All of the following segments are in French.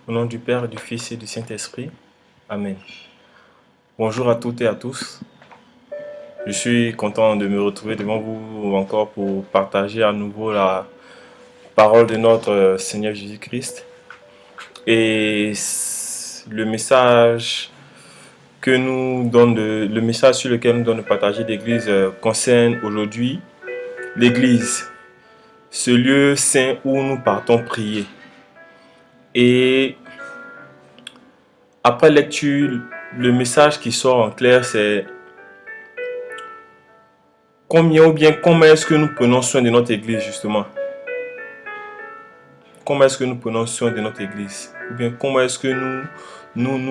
Au nom du Père, du Fils et du Saint-Esprit. Amen. Bonjour à toutes et à tous. Je suis content de me retrouver devant vous encore pour partager à nouveau la parole de notre Seigneur Jésus-Christ. Et le message le message sur lequel nous donnons partager l'Église concerne aujourd'hui l'Église, ce lieu saint où nous partons prier. Et après lecture, le message qui sort en clair, c'est comment est-ce que nous prenons soin de notre église, justement. Comment est-ce que nous prenons soin de notre église? Ou bien comment est-ce que nous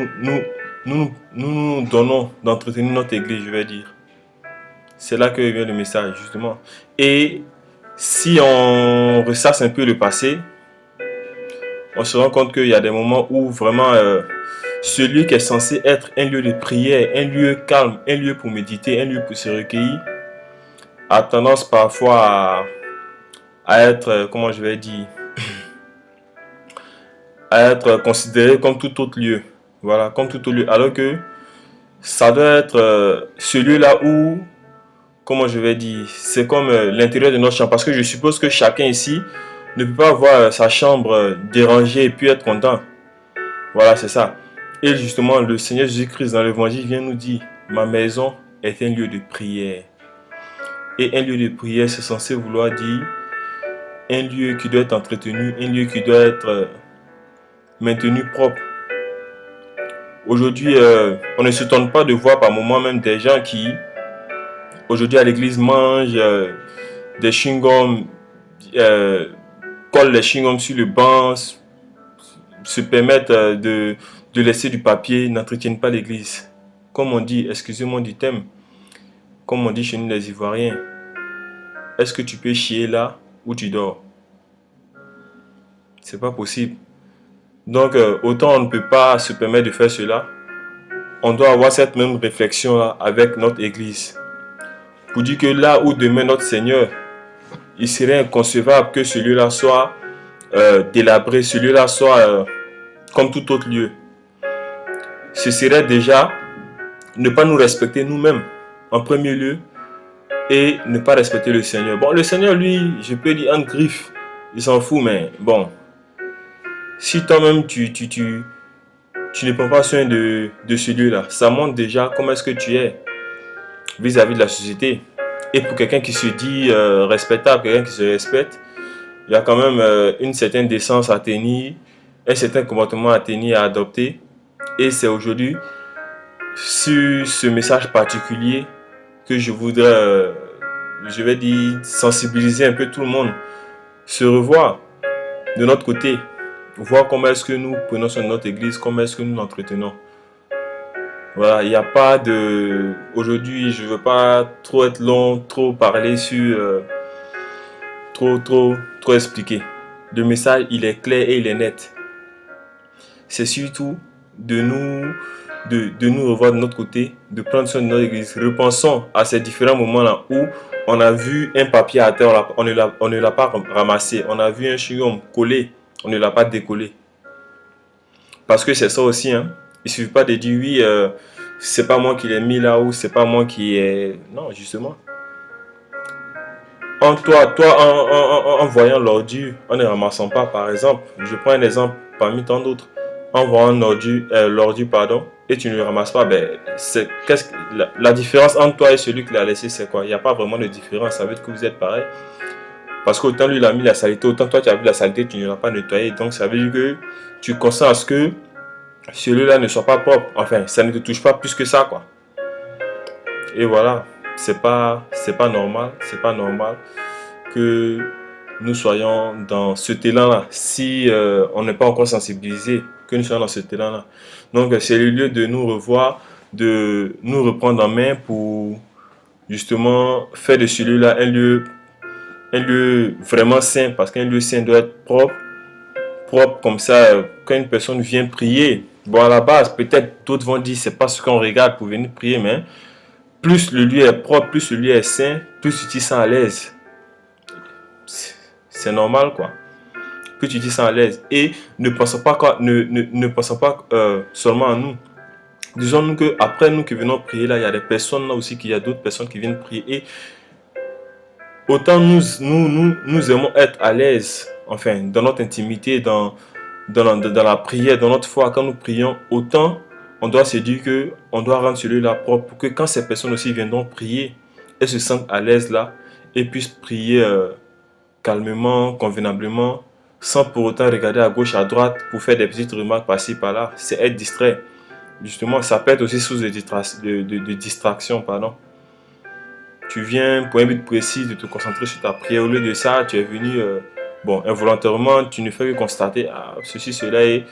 donnons d'entretenir notre église, je vais dire. C'est là que vient le message, justement. Et si on ressasse un peu le passé, on se rend compte qu'il y a des moments où vraiment ce lieu qui est censé être un lieu de prière, un lieu calme, un lieu pour méditer, un lieu pour se recueillir, a tendance parfois à être, comment je vais dire, à être considéré comme tout autre lieu. Voilà, comme tout autre lieu. Alors que ça doit être ce lieu-là où, comment je vais dire, c'est comme l'intérieur de notre chambre. Parce que je suppose que chacun ici ne peut pas avoir sa chambre dérangée et puis être content. Voilà, c'est ça. Et justement, le Seigneur Jésus-Christ dans l'évangile vient nous dire, ma maison est un lieu de prière. Et un lieu de prière, c'est censé vouloir dire un lieu qui doit être entretenu, un lieu qui doit être maintenu propre. Aujourd'hui, on ne s'étonne pas de voir par moments même des gens qui, aujourd'hui à l'église, mangent des chewing-gums, collent les chewing-gums sur le banc, se permettent de laisser du papier, n'entretiennent pas l'église. Comme on dit, excusez-moi du thème, comme on dit chez nous les Ivoiriens, est-ce que tu peux chier là où tu dors? C'est pas possible. Donc, autant on ne peut pas se permettre de faire cela, on doit avoir cette même réflexion-là avec notre église. Pour dire que là où demeure notre Seigneur, il serait inconcevable que ce lieu-là soit délabré, ce lieu-là soit comme tout autre lieu. Ce serait déjà ne pas nous respecter nous-mêmes, en premier lieu, et ne pas respecter le Seigneur. Bon, le Seigneur, lui, je peux dire en griffe, il s'en fout, mais bon, si toi-même tu ne prends pas soin de ce lieu-là, ça montre déjà comment est-ce que tu es vis-à-vis de la société. Et pour quelqu'un qui se dit respectable, quelqu'un qui se respecte, il y a quand même une certaine décence à tenir, un certain comportement à tenir, à adopter. Et c'est aujourd'hui, sur ce message particulier, que je voudrais, je vais dire, sensibiliser un peu tout le monde, se revoir de notre côté, voir comment est-ce que nous prenons soin de notre église, comment est-ce que nous l'entretenons. Voilà, il n'y a pas de... Aujourd'hui, je ne veux pas trop être long, trop parler sur... trop expliquer. Le message, il est clair et il est net. C'est surtout de nous revoir de notre côté, de prendre soin de notre église. Repensons à ces différents moments-là où on a vu un papier à terre, on ne l'a pas ramassé. On a vu un chewing-gum collé, on ne l'a pas décollé. Parce que c'est ça aussi, hein. Il ne suffit pas de dire oui, c'est pas moi qui l'ai mis là ou c'est pas moi qui ai... Non, justement. En voyant l'ordure, en ne ramassant pas, par exemple, je prends un exemple parmi tant d'autres, en voyant l'ordure, pardon, et tu ne le ramasses pas, ben, la différence entre toi et celui qui l'a laissé, c'est quoi? Il n'y a pas vraiment de différence, ça veut dire que vous êtes pareil. Parce qu'autant lui, il a mis la saleté, autant toi, tu as vu la saleté, tu ne l'as pas nettoyé. Donc, ça veut dire que tu consens à ce que celui-là ne soit pas propre. Enfin, ça ne te touche pas plus que ça, quoi. Et voilà, c'est pas normal, c'est pas normal que nous soyons dans cet élan-là. Si on n'est pas encore sensibilisé, que nous soyons dans cet élan-là. Donc, c'est le lieu de nous revoir, de nous reprendre en main pour justement faire de celui-là un lieu vraiment sain, parce qu'un lieu sain doit être propre, propre comme ça, quand une personne vient prier. Bon, à la base, peut-être d'autres vont dire c'est pas ce qu'on regarde pour venir prier, mais plus le lieu est propre, plus le lieu est sain, plus tu te sens à l'aise. C'est normal, quoi. que tu te sens à l'aise. Et ne pensons pas, ne pensons pas seulement à nous. Disons-nous qu'après nous qui venons prier, là, il y a des personnes là aussi, qu'il y a d'autres personnes qui viennent prier. Et autant nous aimons être à l'aise, enfin, dans notre intimité, dans la prière, dans notre foi, quand nous prions, autant on doit se dire que on doit rendre celui-là propre pour que quand ces personnes aussi viendront prier, elles se sentent à l'aise là et puissent prier calmement, convenablement, sans pour autant regarder à gauche, à droite pour faire des petites remarques par-ci, par-là. C'est être distrait. Justement, ça peut être aussi source de distraction, pardon. Tu viens pour un but précis de te concentrer sur ta prière. Au lieu de ça, tu es venu, bon, involontairement, tu ne fais que constater ceci, cela, et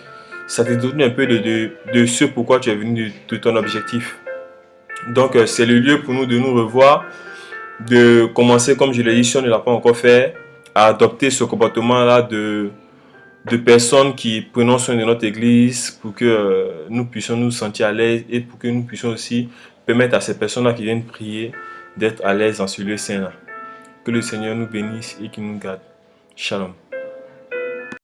ça te donne un peu de ce pourquoi tu es venu, de ton objectif. Donc, c'est le lieu pour nous de nous revoir, de commencer, comme je l'ai dit, si on ne l'a pas encore fait, à adopter ce comportement-là de personnes qui prenons soin de notre église pour que nous puissions nous sentir à l'aise et pour que nous puissions aussi permettre à ces personnes-là qui viennent prier d'être à l'aise dans ce lieu saint-là. Que le Seigneur nous bénisse et qu'il nous garde. Shalom.